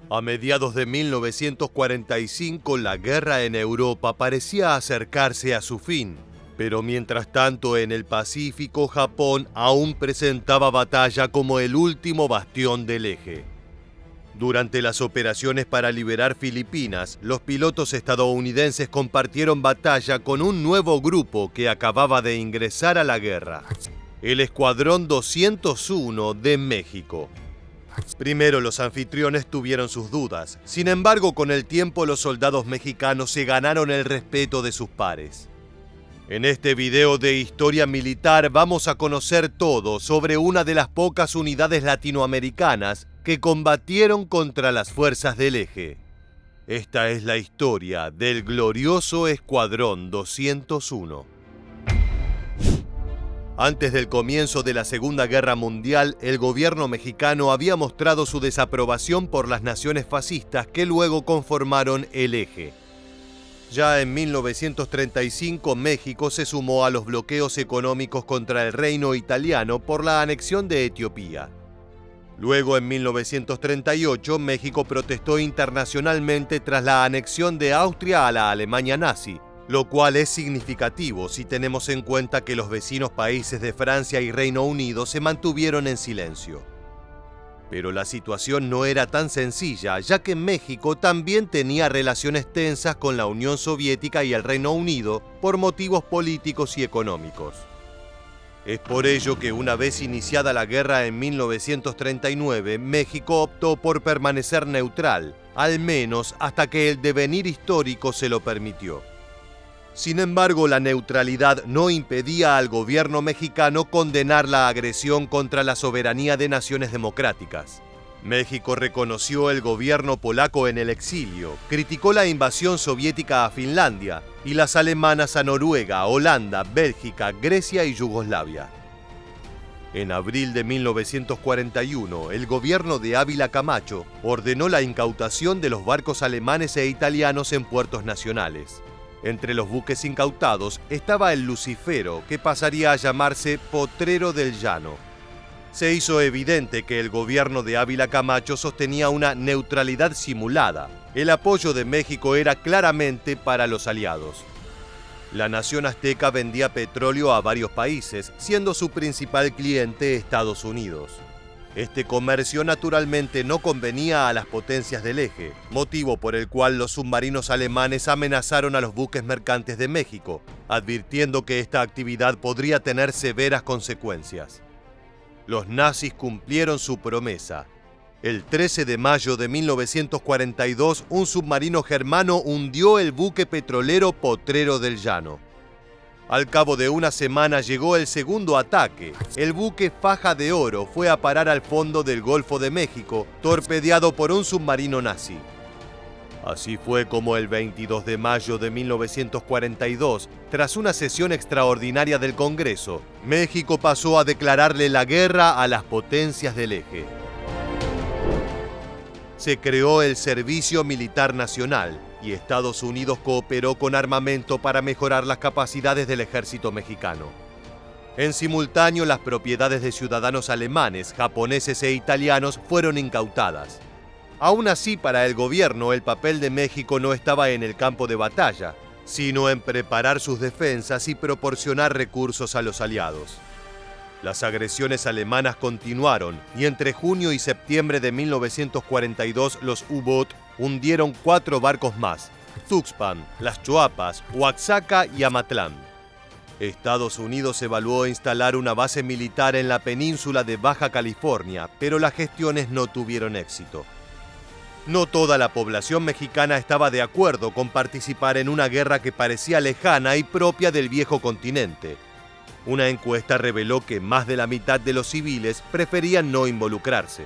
A mediados de 1945, la guerra en Europa parecía acercarse a su fin, pero mientras tanto en el Pacífico, Japón aún presentaba batalla como el último bastión del eje. Durante las operaciones para liberar Filipinas, los pilotos estadounidenses compartieron batalla con un nuevo grupo que acababa de ingresar a la guerra, el Escuadrón 201 de México. Primero los anfitriones tuvieron sus dudas, sin embargo con el tiempo los soldados mexicanos se ganaron el respeto de sus pares. En este video de historia militar vamos a conocer todo sobre una de las pocas unidades latinoamericanas que combatieron contra las fuerzas del eje. Esta es la historia del glorioso Escuadrón 201. Antes del comienzo de la Segunda Guerra Mundial, el gobierno mexicano había mostrado su desaprobación por las naciones fascistas que luego conformaron el eje. Ya en 1935, México se sumó a los bloqueos económicos contra el reino italiano por la anexión de Etiopía. Luego, en 1938, México protestó internacionalmente tras la anexión de Austria a la Alemania nazi, lo cual es significativo si tenemos en cuenta que los vecinos países de Francia y Reino Unido se mantuvieron en silencio. Pero la situación no era tan sencilla, ya que México también tenía relaciones tensas con la Unión Soviética y el Reino Unido por motivos políticos y económicos. Es por ello que una vez iniciada la guerra en 1939, México optó por permanecer neutral, al menos hasta que el devenir histórico se lo permitió. Sin embargo, la neutralidad no impedía al gobierno mexicano condenar la agresión contra la soberanía de naciones democráticas. México reconoció el gobierno polaco en el exilio, criticó la invasión soviética a Finlandia y las alemanas a Noruega, Holanda, Bélgica, Grecia y Yugoslavia. En abril de 1941, el gobierno de Ávila Camacho ordenó la incautación de los barcos alemanes e italianos en puertos nacionales. Entre los buques incautados estaba el Lucifero, que pasaría a llamarse Potrero del Llano. Se hizo evidente que el gobierno de Ávila Camacho sostenía una neutralidad simulada. El apoyo de México era claramente para los aliados. La nación azteca vendía petróleo a varios países, siendo su principal cliente Estados Unidos. Este comercio naturalmente no convenía a las potencias del eje, motivo por el cual los submarinos alemanes amenazaron a los buques mercantes de México, advirtiendo que esta actividad podría tener severas consecuencias. Los nazis cumplieron su promesa. El 13 de mayo de 1942, un submarino germano hundió el buque petrolero Potrero del Llano. Al cabo de una semana llegó el segundo ataque. El buque Faja de Oro fue a parar al fondo del Golfo de México, torpedeado por un submarino nazi. Así fue como el 22 de mayo de 1942, tras una sesión extraordinaria del Congreso, México pasó a declararle la guerra a las potencias del eje. Se creó el Servicio Militar Nacional y Estados Unidos cooperó con armamento para mejorar las capacidades del ejército mexicano. En simultáneo, las propiedades de ciudadanos alemanes, japoneses e italianos fueron incautadas. Aún así, para el gobierno, el papel de México no estaba en el campo de batalla, sino en preparar sus defensas y proporcionar recursos a los aliados. Las agresiones alemanas continuaron y entre junio y septiembre de 1942 los U-Boot hundieron 4 barcos más: Tuxpan, Las Choapas, Oaxaca y Amatlán. Estados Unidos evaluó instalar una base militar en la península de Baja California, pero las gestiones no tuvieron éxito. No toda la población mexicana estaba de acuerdo con participar en una guerra que parecía lejana y propia del viejo continente. Una encuesta reveló que más de la mitad de los civiles preferían no involucrarse.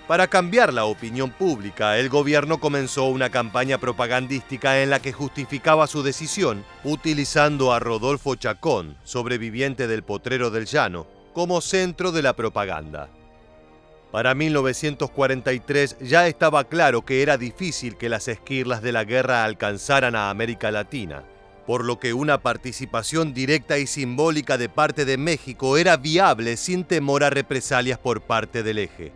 Para cambiar la opinión pública, el gobierno comenzó una campaña propagandística en la que justificaba su decisión, utilizando a Rodolfo Chacón, sobreviviente del Potrero del Llano, como centro de la propaganda. Para 1943 ya estaba claro que era difícil que las esquirlas de la guerra alcanzaran a América Latina, por lo que una participación directa y simbólica de parte de México era viable sin temor a represalias por parte del eje.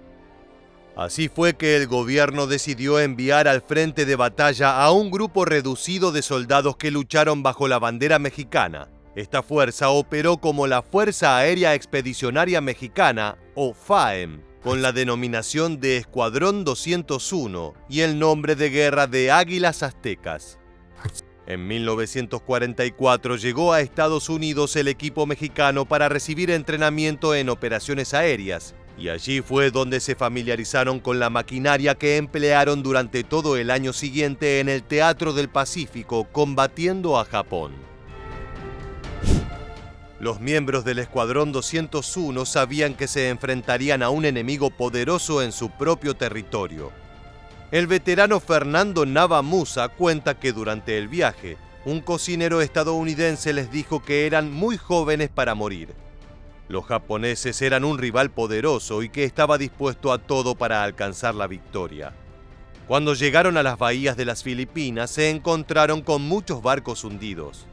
Así fue que el gobierno decidió enviar al frente de batalla a un grupo reducido de soldados que lucharon bajo la bandera mexicana. Esta fuerza operó como la Fuerza Aérea Expedicionaria Mexicana, o FAEM, con la denominación de Escuadrón 201 y el nombre de guerra de Águilas Aztecas. En 1944 llegó a Estados Unidos el equipo mexicano para recibir entrenamiento en operaciones aéreas, y allí fue donde se familiarizaron con la maquinaria que emplearon durante todo el año siguiente en el Teatro del Pacífico, combatiendo a Japón. Los miembros del Escuadrón 201 sabían que se enfrentarían a un enemigo poderoso en su propio territorio. El veterano Fernando Nava Musa cuenta que durante el viaje, un cocinero estadounidense les dijo que eran muy jóvenes para morir. Los japoneses eran un rival poderoso y que estaba dispuesto a todo para alcanzar la victoria. Cuando llegaron a las bahías de las Filipinas, se encontraron con muchos barcos hundidos.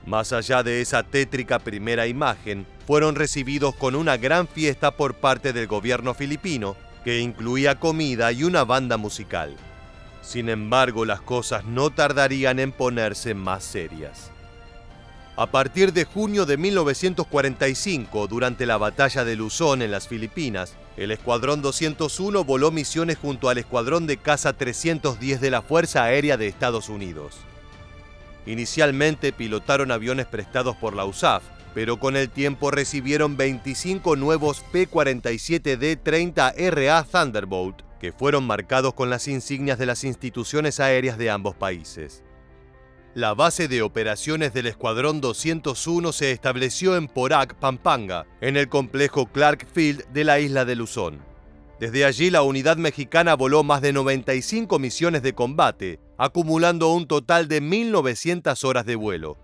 Más allá de esa tétrica primera imagen, fueron recibidos con una gran fiesta por parte del gobierno filipino, que incluía comida y una banda musical. Sin embargo, las cosas no tardarían en ponerse más serias. A partir de junio de 1945, durante la batalla de Luzón en las Filipinas, el Escuadrón 201 voló misiones junto al Escuadrón de Caza 310 de la Fuerza Aérea de Estados Unidos. Inicialmente pilotaron aviones prestados por la USAF, pero con el tiempo recibieron 25 nuevos P-47D-30RA Thunderbolt, que fueron marcados con las insignias de las instituciones aéreas de ambos países. La base de operaciones del Escuadrón 201 se estableció en Porac, Pampanga, en el complejo Clark Field de la isla de Luzón. Desde allí la unidad mexicana voló más de 95 misiones de combate, acumulando un total de 1.900 horas de vuelo.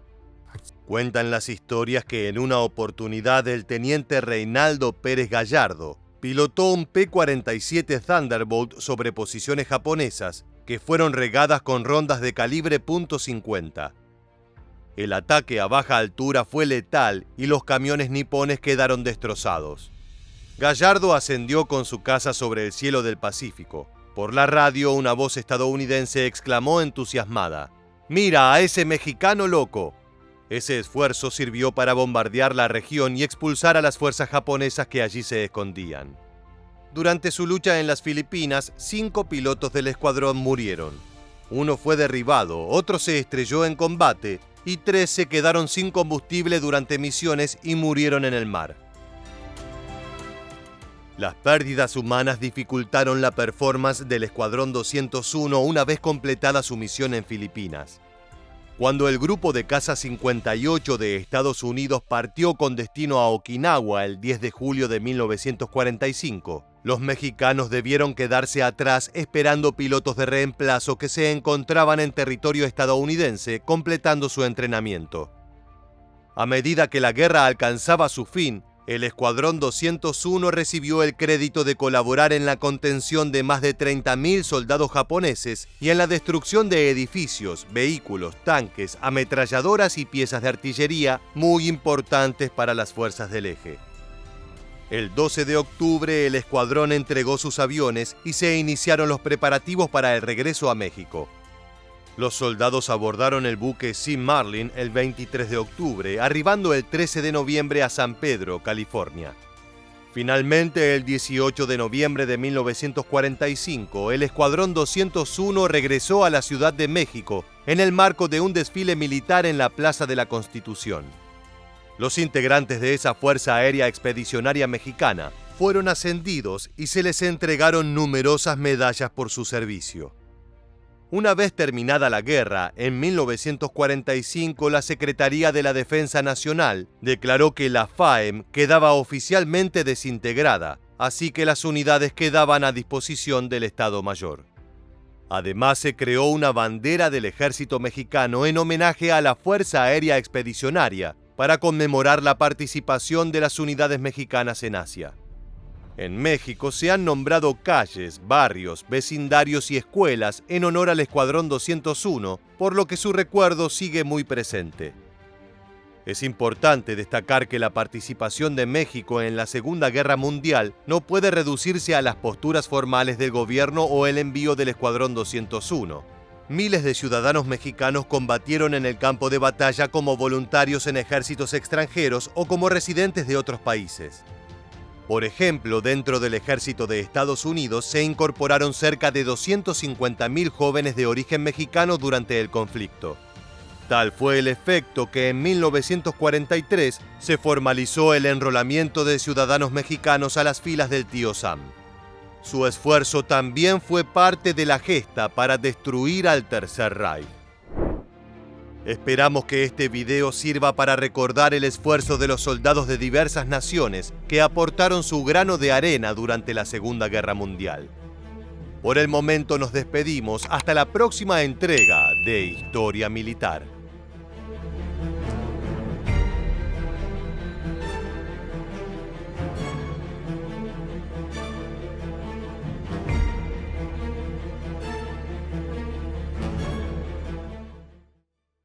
Cuentan las historias que en una oportunidad el teniente Reinaldo Pérez Gallardo pilotó un P-47 Thunderbolt sobre posiciones japonesas que fueron regadas con rondas de calibre .50. El ataque a baja altura fue letal y los camiones nipones quedaron destrozados. Gallardo ascendió con su caza sobre el cielo del Pacífico. Por la radio, una voz estadounidense exclamó entusiasmada: «¡Mira a ese mexicano loco!». Ese esfuerzo sirvió para bombardear la región y expulsar a las fuerzas japonesas que allí se escondían. Durante su lucha en las Filipinas, 5 pilotos del escuadrón murieron. Uno fue derribado, otro se estrelló en combate y 3 se quedaron sin combustible durante misiones y murieron en el mar. Las pérdidas humanas dificultaron la performance del Escuadrón 201 una vez completada su misión en Filipinas. Cuando el grupo de caza 58 de Estados Unidos partió con destino a Okinawa el 10 de julio de 1945, los mexicanos debieron quedarse atrás esperando pilotos de reemplazo que se encontraban en territorio estadounidense completando su entrenamiento. A medida que la guerra alcanzaba su fin, el Escuadrón 201 recibió el crédito de colaborar en la contención de más de 30.000 soldados japoneses y en la destrucción de edificios, vehículos, tanques, ametralladoras y piezas de artillería muy importantes para las fuerzas del eje. El 12 de octubre el escuadrón entregó sus aviones y se iniciaron los preparativos para el regreso a México. Los soldados abordaron el buque Sea Marlin el 23 de octubre, arribando el 13 de noviembre a San Pedro, California. Finalmente, el 18 de noviembre de 1945, el Escuadrón 201 regresó a la Ciudad de México en el marco de un desfile militar en la Plaza de la Constitución. Los integrantes de esa Fuerza Aérea Expedicionaria Mexicana fueron ascendidos y se les entregaron numerosas medallas por su servicio. Una vez terminada la guerra, en 1945 la Secretaría de la Defensa Nacional declaró que la FAEM quedaba oficialmente desintegrada, así que las unidades quedaban a disposición del Estado Mayor. Además, se creó una bandera del Ejército Mexicano en homenaje a la Fuerza Aérea Expedicionaria para conmemorar la participación de las unidades mexicanas en Asia. En México se han nombrado calles, barrios, vecindarios y escuelas en honor al Escuadrón 201, por lo que su recuerdo sigue muy presente. Es importante destacar que la participación de México en la Segunda Guerra Mundial no puede reducirse a las posturas formales del gobierno o el envío del Escuadrón 201. Miles de ciudadanos mexicanos combatieron en el campo de batalla como voluntarios en ejércitos extranjeros o como residentes de otros países. Por ejemplo, dentro del ejército de Estados Unidos se incorporaron cerca de 250.000 jóvenes de origen mexicano durante el conflicto. Tal fue el efecto que en 1943 se formalizó el enrolamiento de ciudadanos mexicanos a las filas del Tío Sam. Su esfuerzo también fue parte de la gesta para destruir al Tercer Reich. Esperamos que este video sirva para recordar el esfuerzo de los soldados de diversas naciones que aportaron su grano de arena durante la Segunda Guerra Mundial. Por el momento nos despedimos hasta la próxima entrega de Historia Militar.